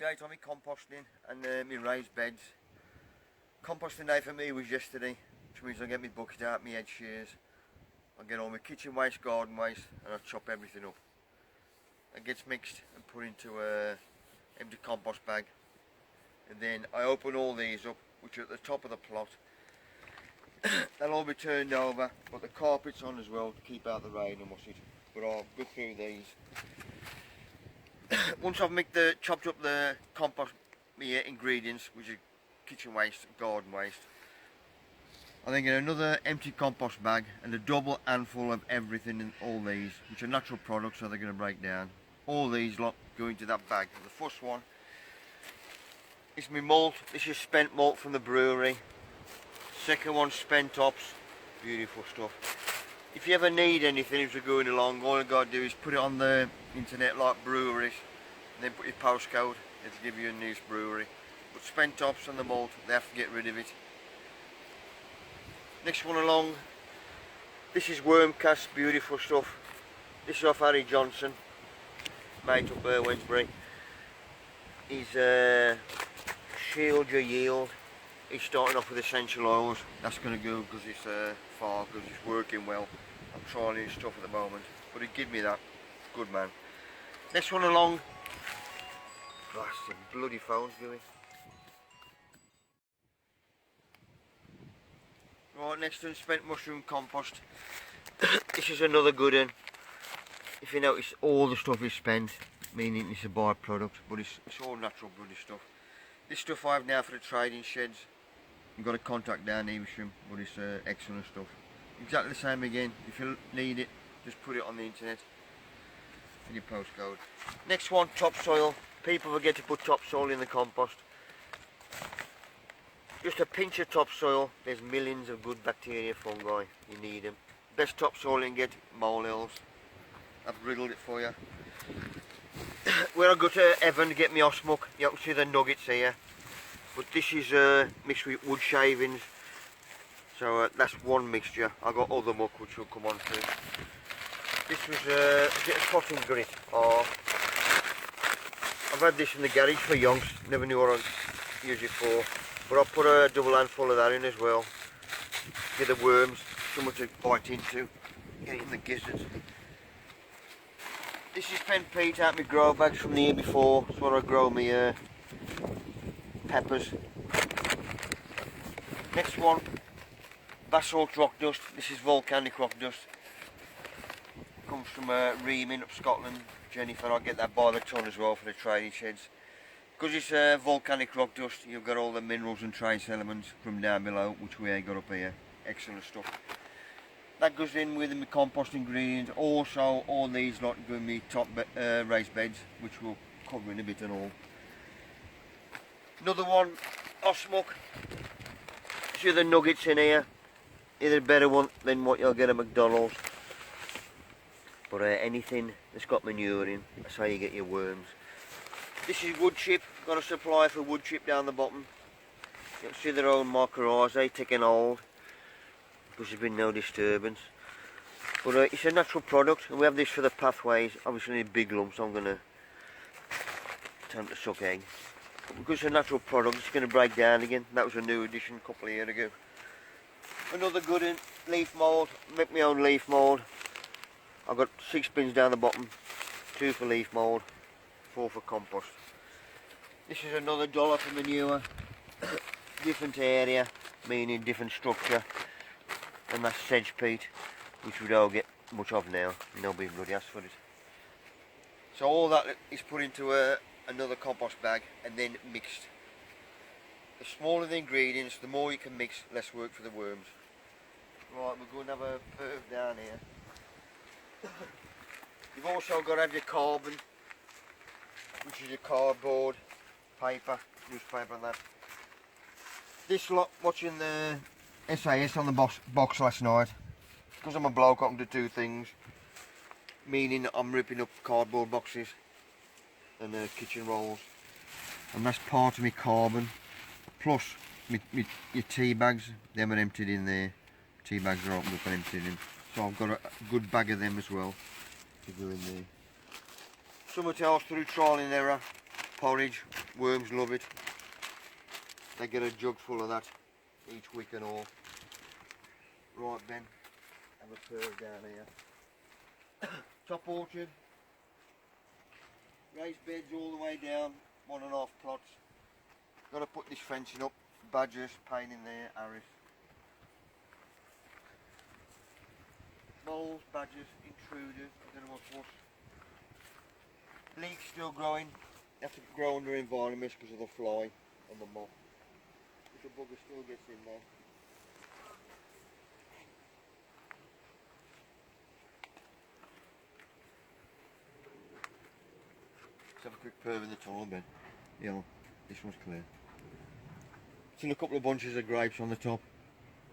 update on my composting and my raised beds. Composting day for me was yesterday, which means I get my bucket out, my head shears, I get all my kitchen waste, garden waste, and I chop everything up. It gets mixed and put into a empty compost bag, and then I open all these up, which are at the top of the plot. They'll all be turned over, but the carpet's on as well to keep out the rain and what's it. But I'll go through these. Once I've chopped up the compost ingredients, which is kitchen waste, garden waste, I then get another empty compost bag and a double handful of everything in all these, which are natural products, so they're going to break down. All these lot go into that bag. The first one is my malt. This is spent malt from the brewery. Second one, spent tops. Beautiful stuff. If you ever need anything as you're going along, all you got to do is put it on the internet like breweries, and then put your postcode. It'll give you a nice brewery. But spent tops and the malt, they have to get rid of it. Next one along, this is worm cast, beautiful stuff. This is off Harry Johnson, made up Wednesbury. He's shield your yield. He's starting off with essential oils. That's going to go because it's far, because it's working well. I'm trying his stuff at the moment, but he give me that. Good man. Next one along. Blasted bloody phone's going. Right, next one, spent mushroom compost. This is another good one. If you notice, all the stuff is spent, meaning it's a byproduct, but it's all natural bloody stuff. This stuff I have now for the trading sheds. You've got a contact down Evesham, but it's excellent stuff. Exactly the same again. If you need it, just put it on the internet and your postcode. Next one, topsoil. People forget to put topsoil in the compost. Just a pinch of topsoil. There's millions of good bacteria, fungi. You need them. Best topsoil you can get, molehills. I've riddled it for you. Where I go to Evan to get my osmuck, you can see the nuggets here. But this is mixed with wood shavings, so that's one mixture. I got other muck which we'll come on to. This was is it a cotton grit? Or I've had this in the garage for yonks. Never knew what I'd use it for. But I'll put a double handful of that in as well. Get the worms, something to bite into, get it in the gizzards. This is pen peat out my grow bags from the year before. That's where I grow my peppers. Next one, basalt rock dust. This is volcanic rock dust. Comes from Reaming up Scotland. Jennifer, I get that by the ton as well for the trading sheds. Because it's volcanic rock dust, you've got all the minerals and trace elements from down below, which we got up here. Excellent stuff. That goes in with my compost ingredients. Also, all these lot go in my top raised beds, which we'll cover in a bit and all. Another one, osmuck. See the nuggets in here. Either a better one than what you'll get at McDonald's. But anything that's got manure in, that's how you get your worms. This is wood chip. Got a supply for wood chip down the bottom. You can see their own markers, they taking hold. Because there's been no disturbance. But it's a natural product, and we have this for the pathways. Obviously need big lumps, I'm going to tell them to suck egg. But because it's a natural product, it's going to break down again. That was a new addition a couple of years ago. Another good one, leaf mould. Make my own leaf mould. I've got 6 bins down the bottom. 2 for leaf mould, 4 for compost. This is another dollar for manure. Different area, meaning different structure. And that's sedge peat, which we don't get much of now. Nobody bloody asks for it. So all that is put into another compost bag and then mixed. The smaller the ingredients, the more you can mix, less work for the worms. Right, we're going to have a perv down here. You've also got to have your carbon, which is your cardboard, paper, newspaper and that. This lot watching the SAS on the box last night, because I'm a bloke I can do 2 things, meaning I'm ripping up cardboard boxes and kitchen rolls, and that's part of my carbon, plus your tea bags. Them are emptied in there. Tea bags are opened up and emptied in, so I've got a good bag of them as well to go in there. Something else through trial and error. Porridge, worms love it. They get a jug full of that each week and all. Right Ben, have a curve down here. Top orchard. Raised beds all the way down, 1.5 plots. Got to put this fencing up. Badgers, pain in there, Harris. Moles, badgers, intruders, I don't know what's what. Leeks still growing. They have to grow under environments because of the fly and the moth. But the bugger still gets in there. Let's have a quick perv in the tunnel bin. Yeah, this one's clear. Still a couple of bunches of grapes on the top,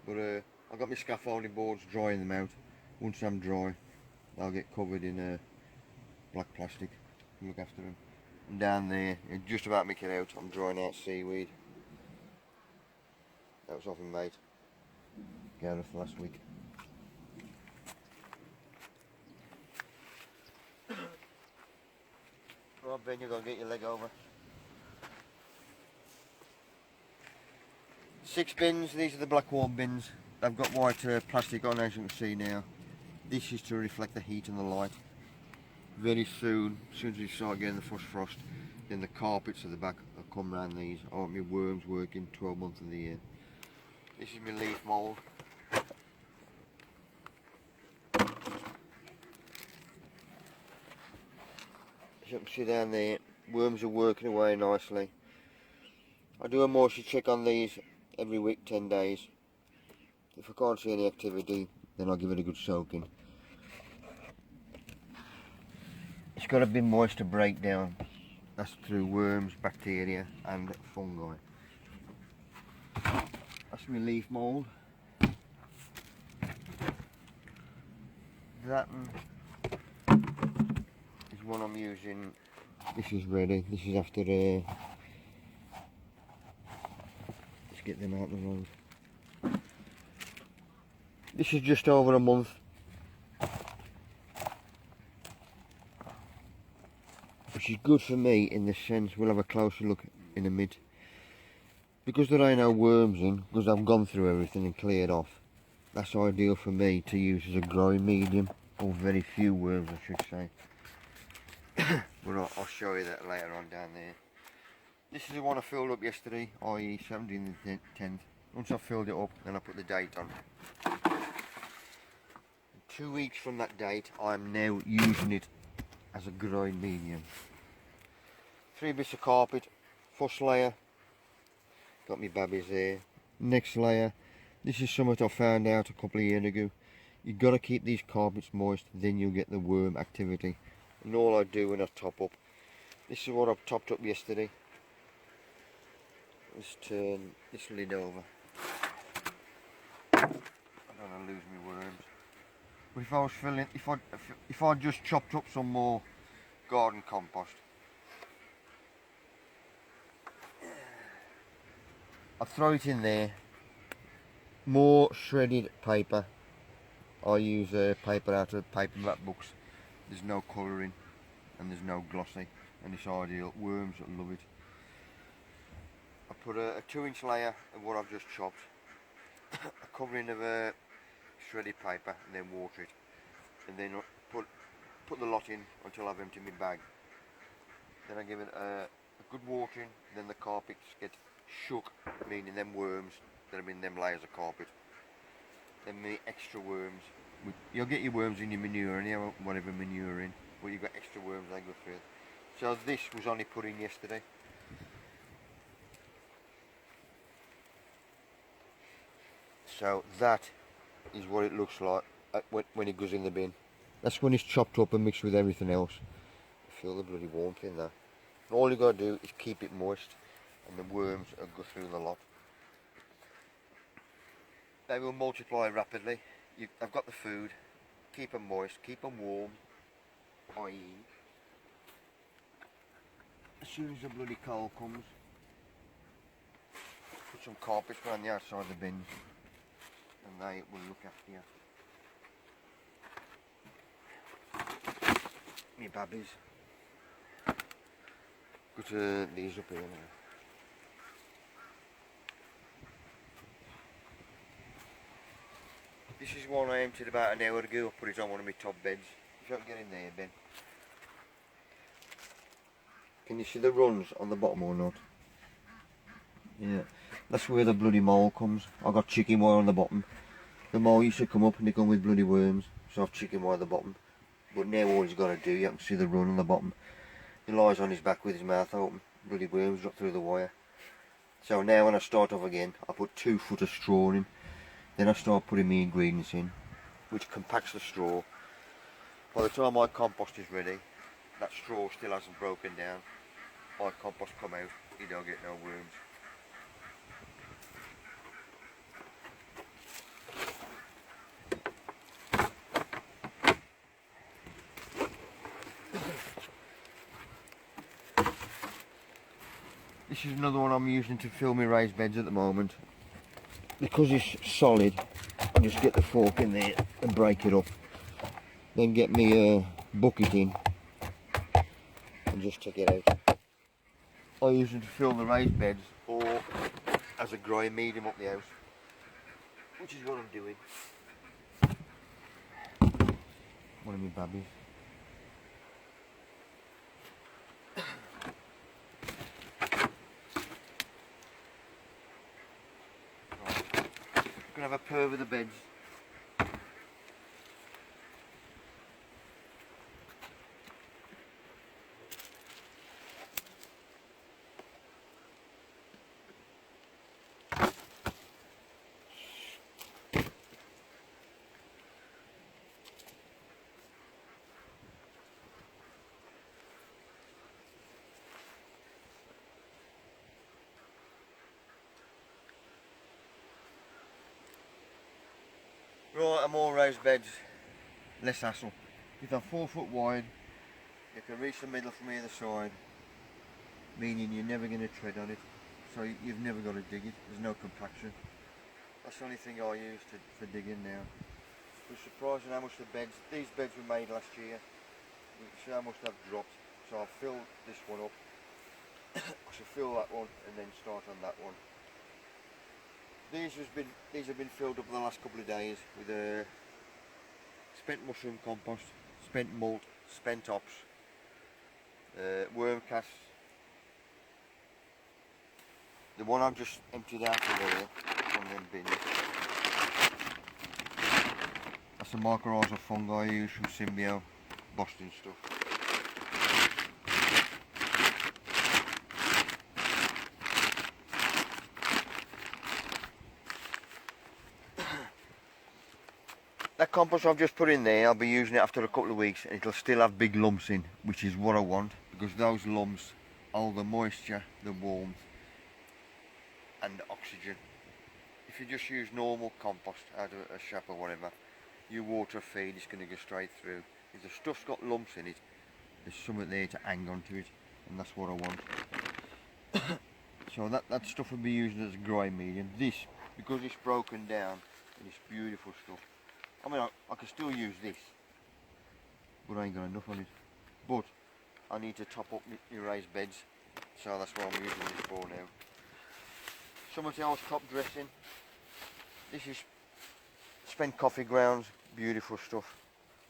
but I've got my scaffolding boards drying them out. Once I'm dry, they'll get covered in black plastic. Look after them. And down there, just about make it out, I'm drying out seaweed. That was off my mate. Gareth last week. Right Ben, you're going to get your leg over. 6 bins, these are the black wall bins. They've got white plastic on, as you can see now. This is to reflect the heat and the light. Very soon, as soon as we start getting the first frost, then the carpets at the back will come around these. I want my worms working 12 months of the year. This is my leaf mould. As you can see down there, worms are working away nicely. I do a moisture check on these every week, 10 days. If I can't see any activity, then I'll give it a good soaking. It's got to be moist to break down. That's through worms, bacteria and fungi. That's my leaf mould. That one is one I'm using. This is ready. This is after let's get them out the road. This is just over a month. Which is good for me in the sense, we'll have a closer look in a minute. Because there ain't no worms in, because I've gone through everything and cleared off, that's ideal for me to use as a growing medium, or very few worms I should say. But I'll show you that later on down there. This is the one I filled up yesterday, i.e. 17th and 10th. Once I filled it up, then I put the date on. 2 weeks from that date, I'm now using it as a growing medium. 3 bits of carpet. First layer, got me babbies there. Next layer, this is something I found out a couple of years ago. You've got to keep these carpets moist, then you'll get the worm activity. And all I do when I top up, this is what I've topped up yesterday. Let's turn this lid over. I don't want to lose my worms. But if I was filling, if I just chopped up some more garden compost, I throw it in there. More shredded paper. I use paper out of paperback books. There's no colouring and there's no glossy, and it's ideal. Worms love it. I put a 2-inch layer of what I've just chopped, a covering of shredded paper, and then water it, and then put the lot in until I've emptied my bag. Then I give it a good watering, then the carpets get shook, meaning them worms that have been them layers of carpet. Then the extra worms, you'll get your worms in your manure and whatever manure in, but you've got extra worms they go through. So this was only put in yesterday. So that is what it looks like when it goes in the bin. That's when it's chopped up and mixed with everything else. I feel the bloody warmth in there. And all you got to do is keep it moist, and the worms will go through the lot. They will multiply rapidly. I've got the food. Keep them moist, keep them warm, i.e. as soon as the bloody cold comes, put some carpets around the outside of the bins, and they will look after you. Me babbies. Got these up here now. This is one I emptied about an hour ago. I put it on one of my top beds. If you don't get in there, Ben. Can you see the runs on the bottom or not? Yeah, that's where the bloody mole comes. I got chicken wire on the bottom. The mole used to come up and they come with bloody worms, so I've chicken wire at the bottom. But now all he's got to do, you can see the run on the bottom. He lies on his back with his mouth open. Bloody worms drop through the wire. So now when I start off again, I put 2 foot of straw in. Then I start putting my ingredients in, which compacts the straw. By the time my compost is ready, that straw still hasn't broken down. My compost come out, you don't get no worms. This is another one I'm using to fill my raised beds at the moment. Because it's solid, I just get the fork in there and break it up. Then get me bucket in and just take it out. I use it to fill the raised beds or as a grind medium up the house, which is what I'm doing. One of my babbies. Gonna have a purr with the beds. Right, more raised beds, less hassle. If they're 4 foot wide, you can reach the middle from either side, meaning you're never going to tread on it, so you've never got to dig it, there's no compaction. That's the only thing I use for digging now. It's surprising how much these beds were made last year, you can see how much they've dropped, so I've filled this one up, I should fill that one and then start on that one. These have been filled up in the last couple of days with spent mushroom compost, spent malt, spent ops, worm casts. The one I've just emptied out of there from them bins. That's a mycorrhizal fungi I use from Symbio, Boston stuff. That compost I've just put in there, I'll be using it after a couple of weeks and it'll still have big lumps in, which is what I want, because those lumps hold the moisture, the warmth and the oxygen. If you just use normal compost out of a shop or whatever, you water feed, it's going to go straight through. If the stuff's got lumps in it, there's something there to hang on to it, and that's what I want. So that stuff will be used as a grind medium. This, because it's broken down, and it's beautiful stuff. I mean, I can still use this, but I ain't got enough on it. But I need to top up my raised beds, so that's what I'm using this for now. Something else, top dressing. This is spent coffee grounds, beautiful stuff.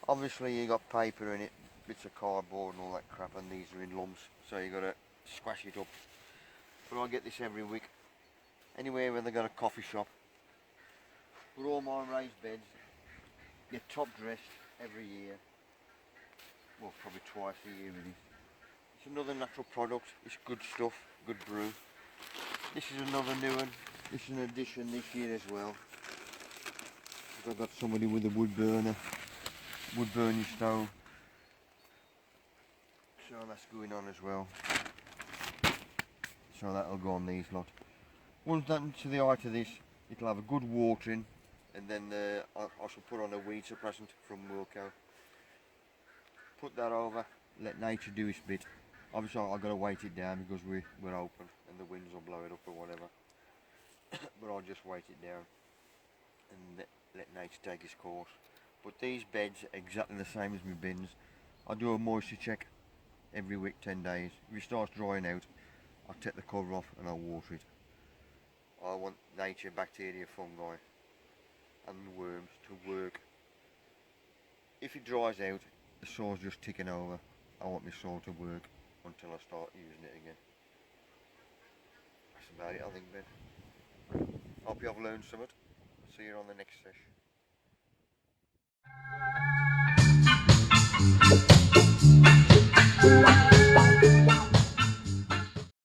Obviously you got paper in it, bits of cardboard and all that crap, and these are in lumps, so you got to squash it up. But I get this every week. Anywhere where they got a coffee shop. But all my raised beds get top dressed every year. Well, probably twice a year really. It's another natural product, it's good stuff, good brew. This is another new one, this is an addition this year as well. I've got somebody with a wood burning stove. So that's going on as well. So that'll go on these lot. Once done to the height of this, it'll have a good watering, and then I shall put on a weed suppressant from Wilco. Put that over, let nature do its bit. Obviously I've got to weight it down because we're open and the winds will blow it up or whatever. But I'll just weight it down and let nature take its course. But these beds are exactly the same as my bins. I do a moisture check every week, 10 days. If it starts drying out, I'll take the cover off and I'll water it. I want nature, bacteria, fungi and worms to work. If it dries out, the soil's just ticking over. I want my soil to work until I start using it again. That's about it, I think, Ben. Hope you have learned something. See you on the next session.